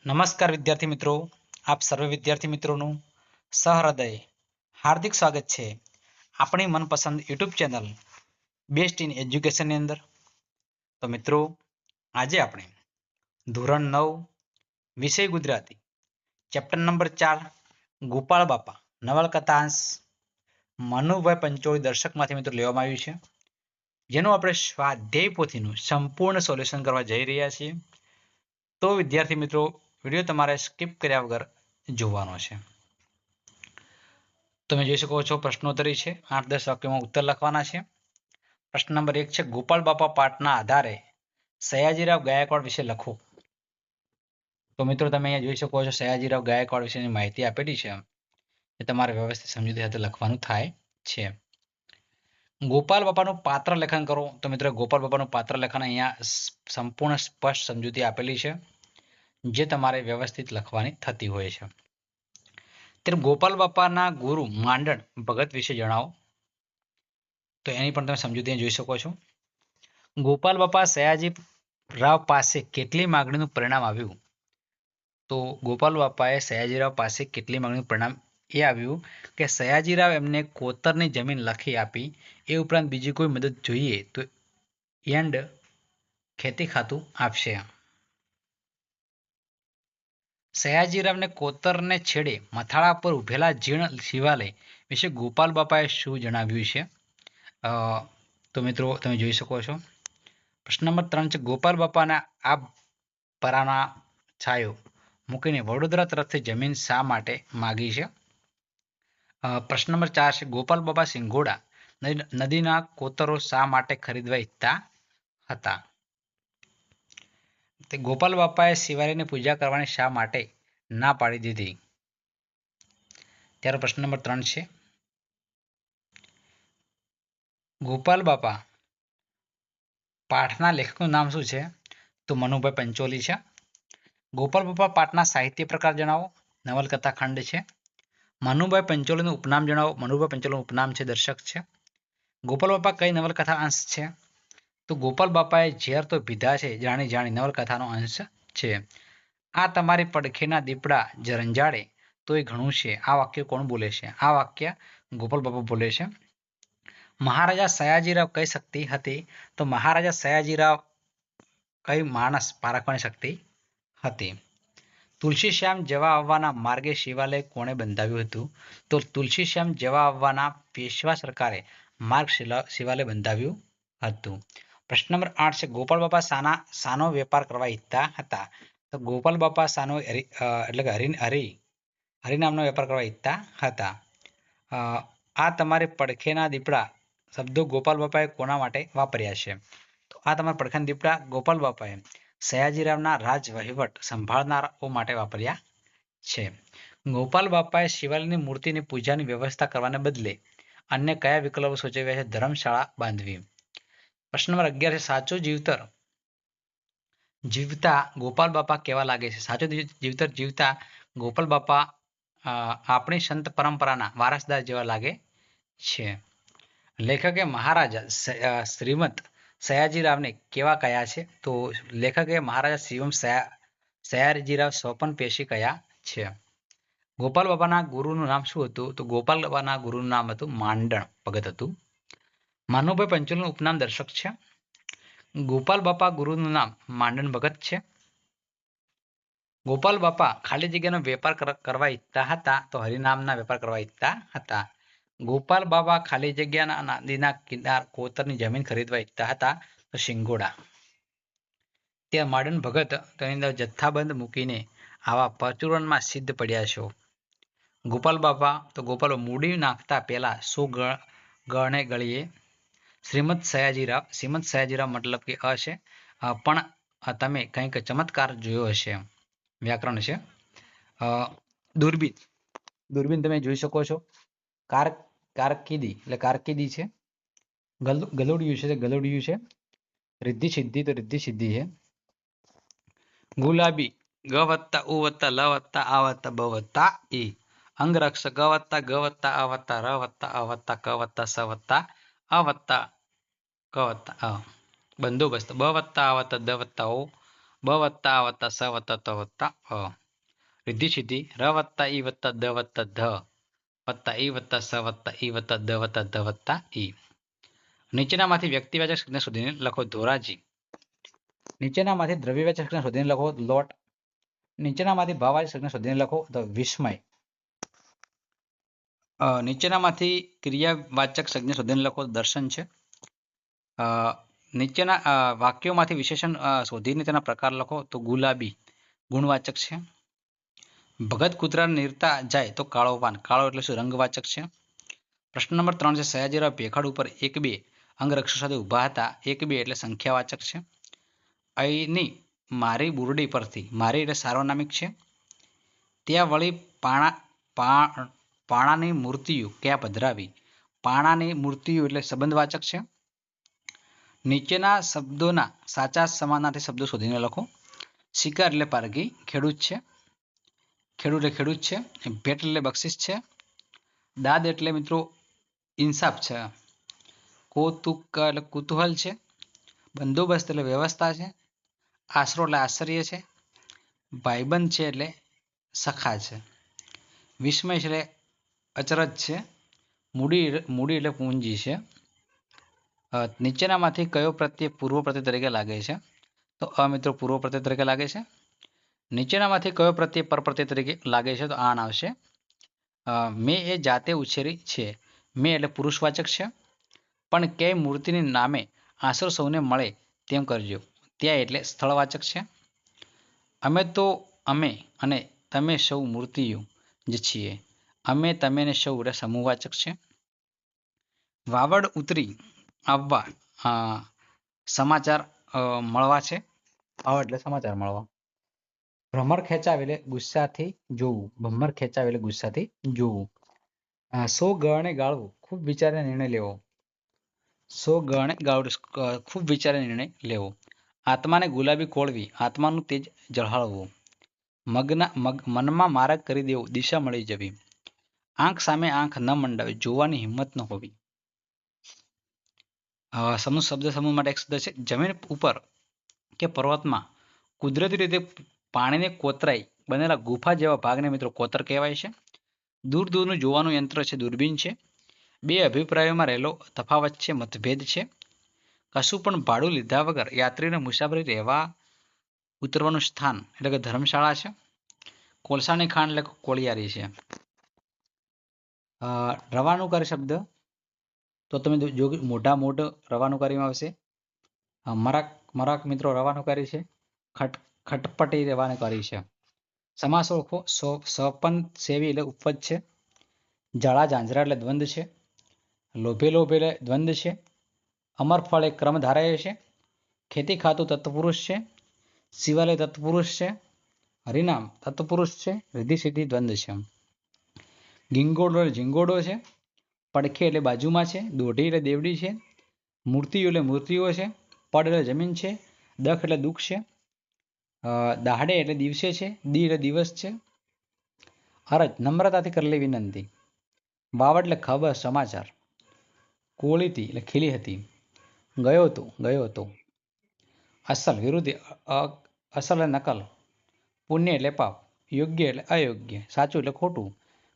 નમસ્કાર વિદ્યાર્થી મિત્રો, આપ સર્વે વિદ્યાર્થી મિત્રોનું સહૃદય હાર્દિક સ્વાગત છે આપણી મનપસંદ યુટ્યુબ ચેનલ બેસ્ટ ઇન એજ્યુકેશનની અંદર. તો મિત્રો, આજે આપણે ધોરણ 9 વિષય ગુજરાતી ચેપ્ટર નંબર 4 ગોપાળ બાપા નવલકથાંશ મનુભાઈ પંચોળી દર્શકમાંથી મિત્રો લેવામાં આવ્યું છે, જેનું આપણે સ્વાધ્યાય પોથીનું સંપૂર્ણ સોલ્યુશન કરવા જઈ રહ્યા છીએ. તો વિદ્યાર્થી મિત્રો, વિડીયો તમારે સ્કીપ કર્યા વગર જોવાનો છે. તમે જોઈ શકો છો પ્રશ્નોત્તરી છે, 8-10 વાક્યોમાં ઉત્તર લખવાના છે. પ્રશ્ન નંબર 1 છે, ગોપાલ બાપા પાઠના આધારે સયાજીરાવ ગાયકવાડ વિશે લખો. તો મિત્રો, તમે અહીંયા જોઈ શકો છો સયાજીરાવ ગાયકવાડ વિશેની માહિતી આપેલી છે, એ તમારે વ્યવસ્થિત સમજૂતી સાથે લખવાનું થાય છે. ગોપાલ બાપાનું પાત્ર લેખન કરો. તો મિત્રો, ગોપાલ બાપાનું પાત્ર લેખન અહીંયા સંપૂર્ણ સ્પષ્ટ સમજૂતી આપેલી છે, જે તમારે વ્યવસ્થિત લખવાની થતી હોય છે. ત્યારે ગોપાલ બાપાના ગુરુ માંડણ ભગત વિશે જણાવો. તો એની પણ તમે સમજૂતી જોઈ શકો છો. ગોપાલ બાપા સયાજી રાવ પાસે કેટલી માગણીનું પરિણામ આવ્યું. તો ગોપાલ બાપાએ સયાજીરાવ પાસે કેટલી માગણીનું પરિણામ એ આવ્યું કે સયાજીરાવ એમને કોતરની જમીન લખી આપી. એ ઉપરાંત બીજી કોઈ મદદ જોઈએ તો એન્ડ ખેતી ખાતું આપશે. સયાજીરાવને કોતરને છેડે મથાળા પર ઉભેલા જીર્ણ શિવાલય વિશે ગોપાલ બાપાએ શું જણાવ્યું છે. તો મિત્રો, તમે જોઈ શકો છો. પ્રશ્ન નંબર 3 છે, ગોપાલ બાપાના આ પરાના છાયો મૂકીને વડોદરા તરફથી જમીન શા માટે માગી છે. પ્રશ્ન નંબર 4 છે, ગોપાલ બાપા સિંગોડા નદીના કોતરો શા માટે ખરીદવા ઈચ્છતા હતા. ગોપાલ બાપાએ શિવાલયની પૂજા કરવાની શા માટે ના પાડી દીધી. ત્યારે પ્રશ્ન નંબર 3 છે, ગોપાલ બાપા પાઠના લેખકનું નામ શું છે. તો મનુભાઈ પંચોલી છે. ગોપાલ બાપા પાઠના સાહિત્ય પ્રકાર જણાવો. નવલકથા ખંડ છે. મનુભાઈ પંચોલીનું ઉપનામ જણાવો. મનુભાઈ પંચોલીનું ઉપનામ છે દર્શક છે. ગોપાલ બાપા કઈ નવલકથા અંશ છે. તો ગોપાલ બાપાએ ઝેર તો પીધા છે જાણી જાણી નવલકથાનો અંશ છે. આ તમારી પડખેના દીપડા જરંજાડે તોય ઘણું છે. આ વાક્ય કોણ બોલે છે. આ વાક્ય ગોપાલ બાપા બોલે છે. મહારાજા સયાજીરાવ કઈ શક્તિ હતી. તો મહારાજા સયાજીરાવ કઈ માણસ પારખવાની શક્તિ હતી. તુલસીશ્યામ જવા આવવાના માર્ગે શિવાલય કોણે બંધાવ્યું હતું. તો તુલસીશ્યામ જવા આવવાના પેશવા સરકારે માર્ગ શિવાલય બંધાવ્યું હતું. પ્રશ્ન નંબર 8 છે, ગોપાલ બાપા શાનો વેપાર કરવા ઈચ્છતા હતા. તો ગોપાલ બાપા શાનો એટલે કે હરિ નામનો વેપાર કરવા ઈચ્છતા હતા. આ તમારે પડખેના દીપડા શબ્દો ગોપાલ બાપાએ કોના માટે વાપર્યા છે. તો આ તમારા પડખેના દીપડા ગોપાલ બાપાએ સયાજીરાવના રાજ વહીવટ સંભાળનારાઓ માટે વાપર્યા છે. ગોપાલ બાપાએ શિવાલયની મૂર્તિની પૂજાની વ્યવસ્થા કરવાને બદલે અન્ય કયા વિકલ્પો સૂચવ્યા છે. ધર્મશાળા બાંધવી. પ્રશ્ન નંબર 11 છે, સાચું જીવતા ગોપાલ બાપા કેવા લાગે છે. સાચું જીવતા ગોપાલ બાપા આપણી સંત પરંપરાના વારસદાર જેવા લાગે છે. લેખકે મહારાજા શ્રીમંત સયાજીરાવને કેવા કયા છે. તો લેખકે મહારાજા સયાજીરાવ સોપન પેશી કયા છે. ગોપાલ બાપાના ગુરુનું નામ શું હતું. તો ગોપાલ બાપાના ગુરુનું નામ હતું માંડણ ભગત હતું. મનુભાઈ પંચોલીનું ઉપનામ દર્શક છે. ગોપાલ બાપા ગુરુનું નામ માંડણ ભગત છે. ગોપાલ બાપા ખાલી જગ્યાનો વેપાર કરવા ઈચ્છતા હતા. તો હરિનામના વેપાર કરવા ઈચ્છતા હતા. ગોપાલ બાબા ખાલી જગ્યાના નદીના કિનાર કોતરની જમીન ખરીદવા ઈચ્છતા હતા. તો સિંગોડા. ત્યાં માંડણ ભગત તેની અંદર જથ્થાબંધ મૂકીને આવા પરચુરણમાં સિદ્ધ પડ્યા છો. ગોપાલ બાપા મૂડી નાખતા પહેલા 100 ગણે ગળીએ. શ્રીમંત સયાજીરાવ મતલબ કે છે, પણ તમે કંઈક ચમત્કાર જોયો હશે. વ્યાકરણ છે. દૂરબીન તમે જોઈ શકો છો. કારકિર્દી છે. ગલુડિયું છે. રિદ્ધિ સિદ્ધિ તો રિદ્ધિ સિદ્ધિ છે. ગુલાબી ગ વત્તા ઉ વત્તા લ વત્તા આ વત્તા બ વત્તા ઈ. અંગરક્ષક ગ વત્તા આ વત્તા ર વત્તા અ વત્તા ક વત્તા સ વત્તા અ વત્તા ક વત્તા અ. બંદોબસ્ત બ વત્તા આ વત્તા દ વત્તા ઓ બ વત્તા આ વત્તા સ વત્તા ત વત્તા અ. રિદ્ધિ સિદ્ધિ ર વત્તા ઈ વત્તા દ વત્તા ધ વત્તા ઈ વત્તા સ વત્તા ઈ વત્તા દ વત્તા ધ વત્તા ઈ. નીચેનામાંથી વ્યક્તિવાચક સંજ્ઞા શોધીને લખો. ધોરાજી. નીચેનામાંથી દ્રવ્યવાચક સંજ્ઞા શોધીને લખો. લોટ. નીચેનામાંથી ભાવવાચક સંજ્ઞા શોધીને લખો. તો વિસ્મય. નીચેનામાંથી ક્રિયાવાચક સંજ્ઞા શોધીને લખો. દર્શન છે. નીચેના વાક્યોમાંથી વિશેષણ શોધીને તેના પ્રકાર લખો. તો ગુલાબી ગુણવાચક છે. ભગત કૂતરા નીરતા જાય તો કાળો પાન. કાળો એટલે શું? રંગવાચક છે. પ્રશ્ન નંબર 3 છે. સયાજીરાવ ભેખાડ ઉપર 1-2 અંગરક્ષો સાથે ઊભા હતા. 1-2 એટલે સંખ્યાવાચક છે. અહીંની મારી બુરડી પરથી. મારી એટલે સાર્વનામિક છે. ત્યાં વળી પાણાની મૂર્તિઓ ક્યાં પધરાવી. પાણાની મૂર્તિઓ એટલે સંબંધવાચક છે. નીચેના શબ્દોના સાચા સમાનાર્થી શબ્દો શોધીને લખો. શિકાર એટલે પારગી. ખેડૂત છે. ખેડૂત એટલે ખેડૂત છે. ભેટ એટલે બક્ષિસ છે. દાદ એટલે મિત્રો ઇન્સાફ છે. કૌતુક એટલે કુતૂહલ છે. બંદોબસ્ત એટલે વ્યવસ્થા છે. આશરો એટલે આશ્ચર્ય છે. ભાઈબંધ છે એટલે સખા છે. વિસ્મય એટલે અચરજ છે. મૂડી એટલે પૂંજી છે. નીચેનામાંથી કયો પ્રત્યય પૂર્વ પ્રત્યય તરીકે લાગે છે? તો મિત્રો પૂર્વ પ્રત્યય તરીકે લાગે છે. નીચેનામાંથી કયો પ્રત્યય પરપ્રત્યય તરીકે લાગે છે? તો આણ આવશે. મેં એ જાતે ઉછેરી છે. મેં એટલે પુરુષવાચક છે. પણ ક્યાંય મૂર્તિની નામે આશરો સૌને મળે તેમ કરજો. ત્યાં એટલે સ્થળવાચક છે. અમે અને તમે સૌ મૂર્તિઓ જ છીએ. અમે તમે ને સૌ એટલે સમૂહવાચક છે. વાવડ ઉતરી આવવા સમાચાર મળવા છે. આવો એટલે સમાચાર મળવા. ભ્રમર ખેંચાવે એટલે ગુસ્સાથી જોવું. ભ્રમર ખેંચાવે એટલે ગુસ્સાથી જોવું. સો ગણે ગાળવું ખૂબ વિચારીને નિર્ણય લેવો. સો ગણે ગાળવું ખૂબ વિચારીને નિર્ણય લેવો. આત્માને ગુલાબી કોળવી. આત્માનું તેજ ઝળાળવું. મનમાં માર્ગ કરી દેવો. દિશા મળી જવી. આંખ સામે આંખ ન મંડાવી. જોવાની હિંમત ન હોવી. સમૂહ શબ્દ સમૂહ માટે એક શબ્દ છે. જમીન ઉપર કે પર્વતમાં કુદરતી રીતે પાણીને કોતરાઈ બનેલા ગુફા જેવા ભાગને મિત્રો કોતર કહેવાય છે. દૂર દૂરનું જોવાનું યંત્ર છે. દૂરબીન છે. બે અભિપ્રાયોમાં રહેલો તફાવત છે. મતભેદ છે. કશું પણ ભાડું લીધા વગર યાત્રીને મુસાફરી રહેવા ઉતરવાનું સ્થાન એટલે કે ધર્મશાળા છે. કોલસાની ખાણ એટલે કોળિયારી છે. રવાનુકારી શબ્દ તો તમે જો મોઢા મોઢ રવાનુકારીમાં આવશે. મરાક મિત્રો રવાનુકારી છે. ખટપટી રવાનુકારી છે. સમાસ ઓળખો. સપન સેવી એટલે ઉપજ છે. જાળા ઝાંઝરા એટલે દ્વંદ છે. લોભે એટલે દ્વંદ છે. અમરફળ એ ક્રમ ધારાય છે. ખેતી ખાતું તત્પુરુષ છે. શિવાલય તત્પુરુષ છે. હરિનામ તત્પુરુષ છે. રિદ્ધિ સિદ્ધિ દ્વંદ છે. ગીંગોડો એટલે ઝીંગોડો છે. પડખે એટલે બાજુમાં છે. દોઢી એટલે દેવડી છે. મૂર્તિઓ એટલે મૂર્તિઓ છે. પડ એટલે જમીન છે. દખ એટલે દુઃખ છે. દાહડે એટલે દિવસે છે. દી એટલે દિવસ છે. અરજ નમ્રતાથી કરેલી વિનંતી. વાવડ એટલે ખબર સમાચાર. કોળીતી એટલે ખીલી હતી. ગયો તો. અસલ વિરુદ્ધ. અસલ એટલે નકલ. પુણ્ય એટલે પાપ. યોગ્ય એટલે અયોગ્ય. સાચું એટલે ખોટું.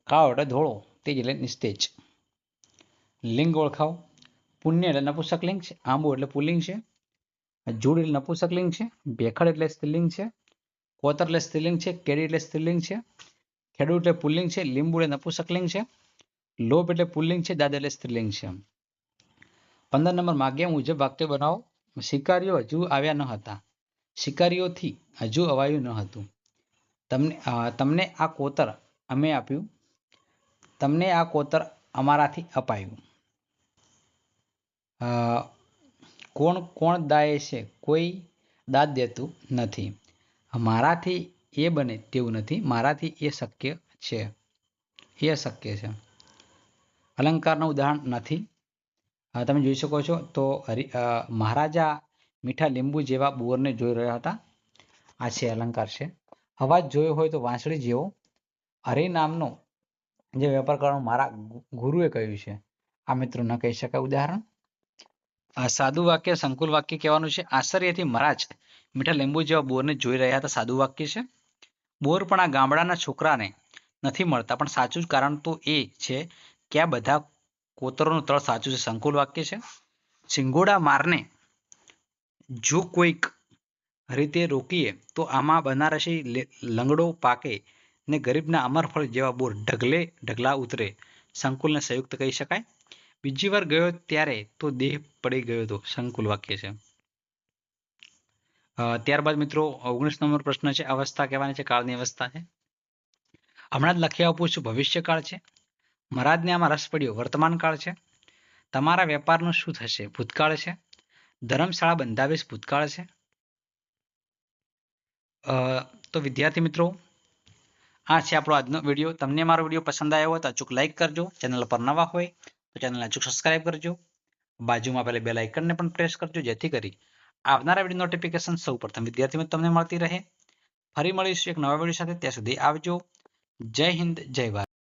કાળો એટલે ધોળો. તેજ એટલે નિસ્તેજ. લિંગ ઓળખાવ. પુણ્ય એટલે નપુંસકલિંગ છે. આંબો એટલે પુલ્લિંગ છે. જૂડ એટલે નપુંસકલિંગ છે. ભેખડ એટલે સ્ત્રીલિંગ છે. કોતર એટલે સ્ત્રીલિંગ છે. કેડી એટલે સ્ત્રીલિંગ છે. ખેડૂત એટલે પુલ્લિંગ છે. લીંબુ એટલે નપુંસકલિંગ છે. લોભ એટલે પુલ્લિંગ છે. દાદ એટલે સ્ત્રીલિંગ છે. 15 નંબર માગ્યા મુજબ વાક્ય બનાવો. શિકારીઓ હજુ આવ્યા ન હતા. શિકારીઓથી હજુ અવાયું ન હતું. તમને આ કોતર અમે આપ્યું. તમને આ કોતર અમારાથી અપાયું. કોણ દાય છે? કોઈ દાદ દેતું નથી. મારાથી એ બને તેવું નથી. મારાથી એ શક્ય છે. એ અશક્ય છે. અલંકારનું ઉદાહરણ નથી. તમે જોઈ શકો છો તો મહારાજા મીઠા લીંબુ જેવા બોરને જોઈ રહ્યા હતા. આ છે અલંકાર છે. અવાજ જોયો હોય તો વાંસળી જેવો. હરિનામનો જે વેપાર કરવાનું મારા ગુરુએ કહ્યું છે. આ મિત્રો ન કહી શકાય ઉદાહરણ. સાદું વાક્ય સંકુલ વાક્ય કહેવાનું છે. આશ્ચર્યથી મહારાજ મીઠા લીંબુ જેવા બોરને જોઈ રહ્યા હતા. સાદું વાક્ય છે. બોર પણ આ ગામડાના છોકરાને નથી મળતા, પણ સાચું કારણ તો એ છે કે આ બધા કોતરોનું તળ સાચું છે. સંકુલ વાક્ય છે. સિંગોડા મારને જો કોઈક રીતે રોકીએ તો આમાં બનારસી લંગડો પાકે ને ગરીબના અમરફળ જેવા બોર ઢગલે ઢગલા ઉતરે. સંકુલને સંયુક્ત કહી શકાય. બીજી વાર ગયો ત્યારે તો દેહ પડી ગયો હતો. સંકુલ વાક્ય છે. ત્યારબાદ મિત્રો 19 નંબર પ્રશ્ન છે. અવસ્થા કહેવાની છે, કાળની અવસ્થા છે. હમણાં જ લખી આપું છું. ભવિષ્યકાળ છે. મહારાજને આમાં રસ પડ્યો. વર્તમાન કાળ છે. તમારા વેપારનું શું થશે? ભૂતકાળ છે. ધર્મશાળા બંધાવીશ. ભૂતકાળ છે. તો વિદ્યાર્થી મિત્રો, આ છે આપણો આજનો વિડીયો. તમને મારો વિડીયો પસંદ આવ્યો હોય તો અચૂક લાઈક કરજો. ચેનલ પર નવા હોય તો ચેનલને અચૂક સબસ્ક્રાઇબ કરજો. બાજુમાં પેલા બેલ આઇકનને પણ પ્રેસ કરજો, જેથી કરી આવનારા વિડીયો નોટિફિકેશન સૌપ્રથમ વિદ્યાર્થી મિત્રો તમને મળતી રહે. ફરી મળીશું એક નવા વિડીયો સાથે. ત્યાં સુધી આવજો. જય હિન્દ, જય ભારત.